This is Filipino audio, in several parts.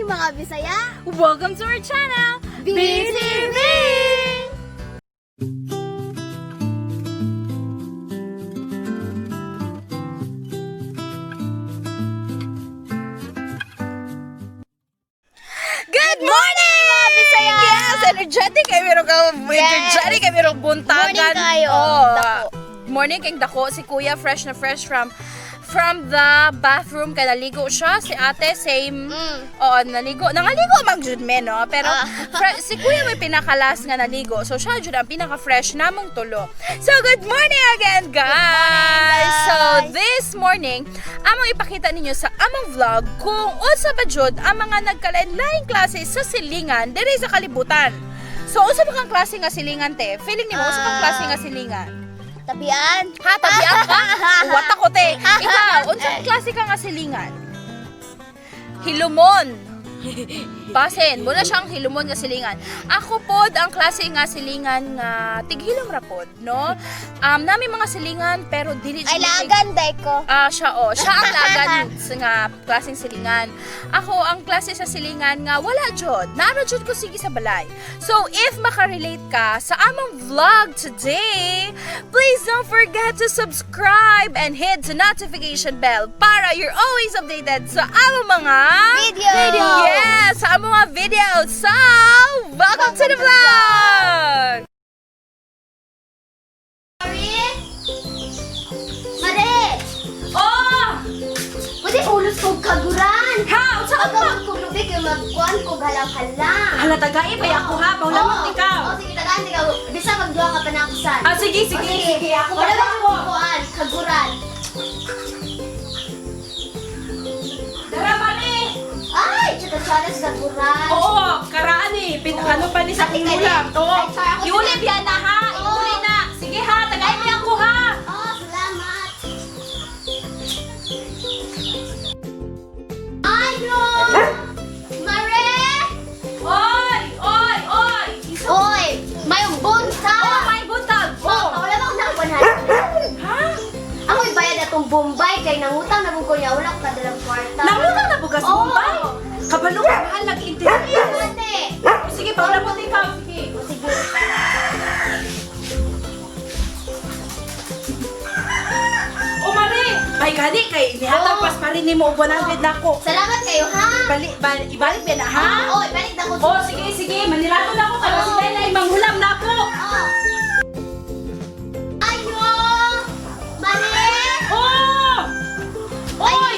morning mga Bisaya! Welcome to our channel, BTV! Good morning, mga Bisaya! Yes, energetic kayo meron ka. Energetic kayo meron buntagan. Morning kayo. Dako. Morning kayong dako. Si Kuya fresh na fresh from the bathroom kaya naligo siya. Si ate same. Oo, naligo. Nangaligo mang jud me, no? Pero si Kuya may pinakalas nga naligo. So siya jud ang pinaka-fresh namong tulo. So good morning again, guys. So this morning, among ipakita ninyo sa among vlog kung unsa ba jud ang mga nagkalain-laing klase sa silingan diri sa kalibutan. So unsa ba kang klase nga silingan, te? Feeling nimo unsa kang klase nga silingan? Tabian! Ha, tabian ka? What ako, te? Ikaw, unsang klase ka nga silingan? Hilumon. Basen, muna siyang hilumon nga silingan. Ako pod ang klase nga silingan nga tighilom ra pod, no? Nami mga silingan pero dili Ay, lagan, day ko. siya ang lagan nga klaseng silingan. Ako ang klase sa silingan nga wala jud. Naara jud ko sige sa balay. So if makarelate ka sa among vlog today, please don't forget to subscribe and hit the notification bell para you're always updated sa among mga Video! Yes, sa among mga videos. So, welcome to the vlog. Mare! Oh! Pwede ulos kong kaguran! Ha, unsa ka ba? Agawin kong lubi kayo magkuhan kong halang-halang. Hala tagai pa ako ha, paulamot ikaw. Oo, sige, tagaan ikaw. Bisa magduha ka pa na akusan. Sige, ako Wala ba kong kuhan, kaguran? Dara mali. Ay, tsaka-tsaka sa kaguran. Oo, karaan eh. Ano pa ni sa ulam. Oo. Ay, sorry, ako Iulib yan na ha. Iuli na. Sige ha, tagay mo yan ko ha. Oh, salamat. Ay, bro! Mare! Oy! Oy, may bunta! Oh, may buntag. Oh, wala ba akong nakakuhan? Ha? Ako ibayad atong Bombay kay nangutang na kung kuya wala ko kadalang kwarta. Nangutang na bugas Oo. mo ba? Kabalo ka mahal nag-interview. Ate! Sige, paulamot ikaw. Sige. O, sige. O mali. Ay gani kay nihatag Oo. pas pa rin mo 100 na ako. Salamat kayo, ha? Ibalik ba na ha? Oh, ibalik na ko. Oh, sige. Manirato na ako. Kaya si Laylay, manghulam na ako. Oh. Ayo! Mare! Oh! Oy!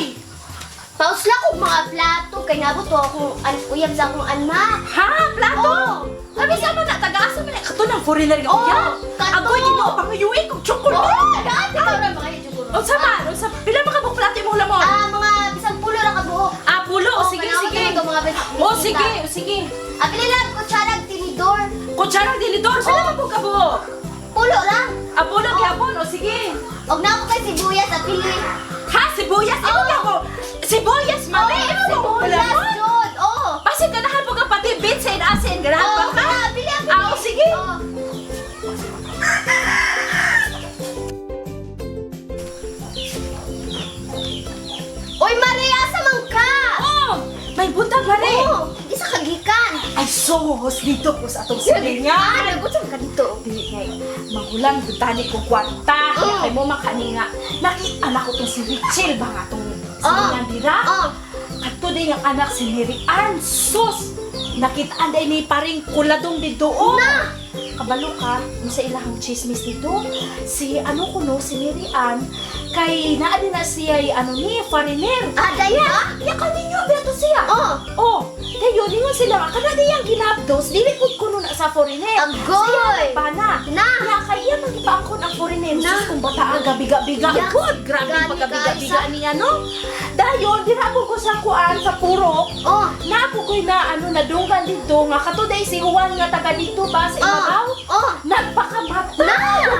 Paus lang kong mga plato kay nabot ko akong uyab sa akong anak. Ha? Plato? Oo. Sabi sama na, taga-asa mo na. Kato ng foreigner nga Oo, uya. kato. Agoy, ginoo, pangayuin kong chocolate. Oh, tagaan ikaw na mga itsuguro. O sama, pila makabuk plato yung hulam mo? Mga bisang pulo na kabuok. Pulo. Oh, Sige. Mga O, sige. Pililan ko siya ng tinidor. Kutsarang dinidor, sila mabuk ka bu. Pulo lang. Pulo, gyapon. O, sige. Og na ako kay sibuyas at pili. Ha? Sibuyas? Imo ka ko. Sibuyas, mami. Imo ka ko. Sibuyas, Jod. Oh. Pasig ganahan po ka pati beets and asin. Ganahan Oh, pa ka? pili ako. O, sige. Oh. Uy, Maria, sa man ka? Oh, may buntag pa rin. Oh, isa kagikan. Ay, sos dito po sa atong Ah, silingan. nagutom ka dito. Dili kay magulang butani ko kwarta. Oh. Kay mo makani nga. Nakita na ko tong si Richel ba nga tong silingan dira. Oh. Ato din yung anak si Mary Ann. Sus! Nakitaan day ni paring kuladong dito. Oh. Na! Kabalo ka, yung sa ilahang chismis dito. Si ano ko no, si Mary Ann. Kay naali na siya ni foreigner. Daya? Ya kaninyo beto siya. Oh. Oh, kayo ningon sila nga kada diyang ginabdos, dili pud kuno na sa foreigner. Agoy! Siya bana. Na! Ya kaya magipangkon ang foreigner. Na! Sus kung bata aga biga-biga. Ya. Good, grabe Gani pagkabiga-biga ka, niya no. Dayon dinapon ko sa kuan sa puro. Oh. Napo ko na nadunggan dito nga katuday si Juan nga taga dito ba sa ibabaw. Oh. Nagpakamatay. Na!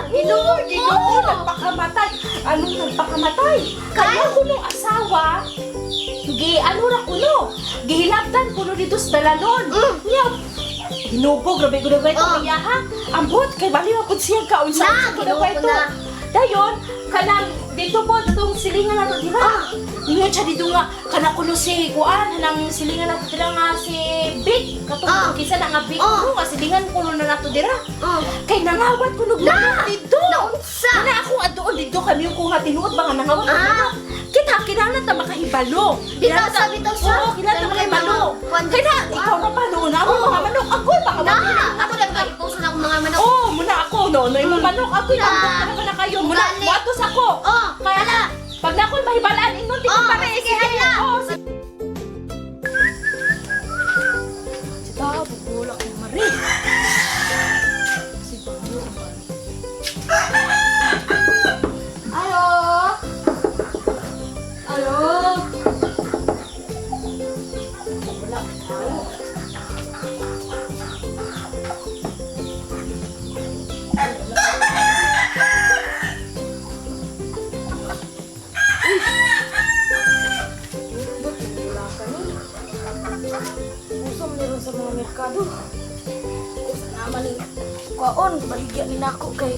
Ginoo, Oo. nagpakamatay. Anong nagpakamatay? Kaya kuno asawa, ano ra kuno? Gihilabtan kuno dito sa dalanon. Nya, hinubo, grabe ko na ba ito Oh. niya ha? Ambot, kay bali mo po siya kaunsa. Na, ko na ba ginuo ko ito? na. Dayon, kanang dito po, itong silingan na to, di ba? Ingon siya dito nga, kana kuno si Kuan, nang silingan nato dira nga si Big. Katong kisa na nga Big ko, nga silingan kuno na nato dira. Kay nangawat kuno na dito. Naunsa? Ana ako adoon dito kami ko nga tinuod ba nga nangawat kuno. Kita kinahanglan ta makahibalo. Bitaw sa, bitaw sa. Oo, kinahanglan ta makahibalo. Kaya na, ikaw na pa noon, ako mga manok, ako baka Na, ako lang ipuso na akong mga manok. Oo, muna ako, no? No, yung manok, ako yung manok na kayo. Muna, Gali. watos ako. Kaya na, pag na ako'y mahibalaan, ingon, di ko pare. sige, hala. Sita, bubulak ng mari. Si Banyo. Alo? Alo? Wala ka. Usam meron sa mga merkado. Usa naman ni Kuaon, baligyan ni nako kay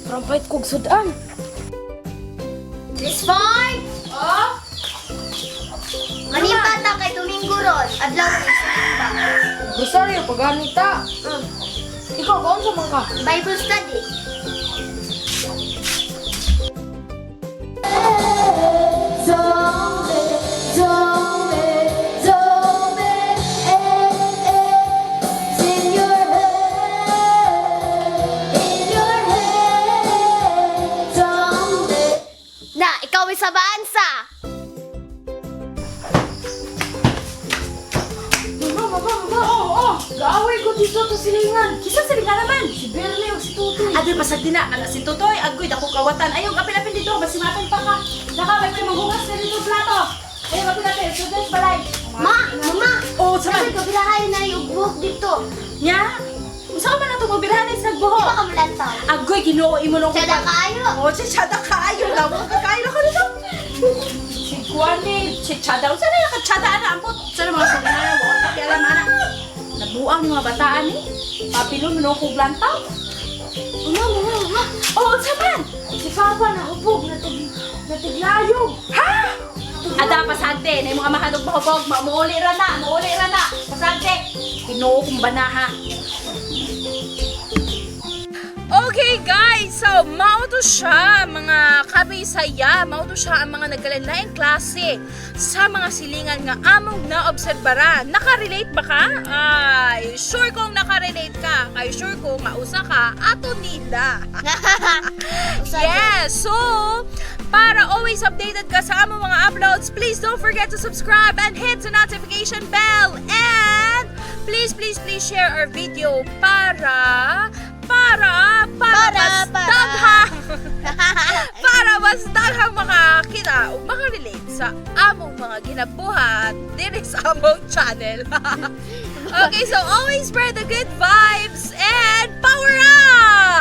rampait kog sudan. Miss Ford? Oh? Manimba ta kay Domingo ron. Adlaw ko sa manimba. Rosario, paganita. Ikaw, kaon sa mga ka? Bible study. Na, ikaw ay sa bansa. Mama. Oo. Gaaway ko dito to silingan. Kisa silingan naman. Si Berle o si Tutoy. Adi, pasag din na. Si Tutoy, agoy, dako kawatan. Ayaw, apil-apil dito. Basimatin pa ka. Naka, may manghugas na dito plato. Ayaw, apil-apil. Students balay. Mama. Oo, Sabi saman. ko, bilahay na yung buhok dito. Nya? Saan ka ba na ito mabirahan sa Di nagbuho? ba ka malantaw? Agoy, kinuoy mo nung Sada kayo. Oo, si Chada kaayo lang. Kakayo ka nito. Si Kuani, si Chada. Saan na yung Chada, ana? Ampot. Saan ang mga salingan? Huwag pakialam, ana. Nabuang mga bataan ni. Papilon mo nung kuglantaw. Mama. Oo, saman. Si Papa nahubog, natiglayog. Ha? Ada, pasante. Na yung mga mahadog mahubog. Mauli ra na. Pasante. Kinuo kong banaha. Okay guys, so mauto siya mga kabisaya, mauto siya ang mga nagkalain-laing klase sa mga silingan nga among naobserbara. Nakarelate ba ka? Ay, sure kong nakarelate ka. Ay, sure kong mausa ka, ato nila. Yes, so para always updated ka sa among mga uploads, please don't forget to subscribe and hit the notification bell. And please share our video para mas daghang makakita o makarelate sa among mga ginabuhat diri sa among channel. Okay, so always spread the good vibes and power up!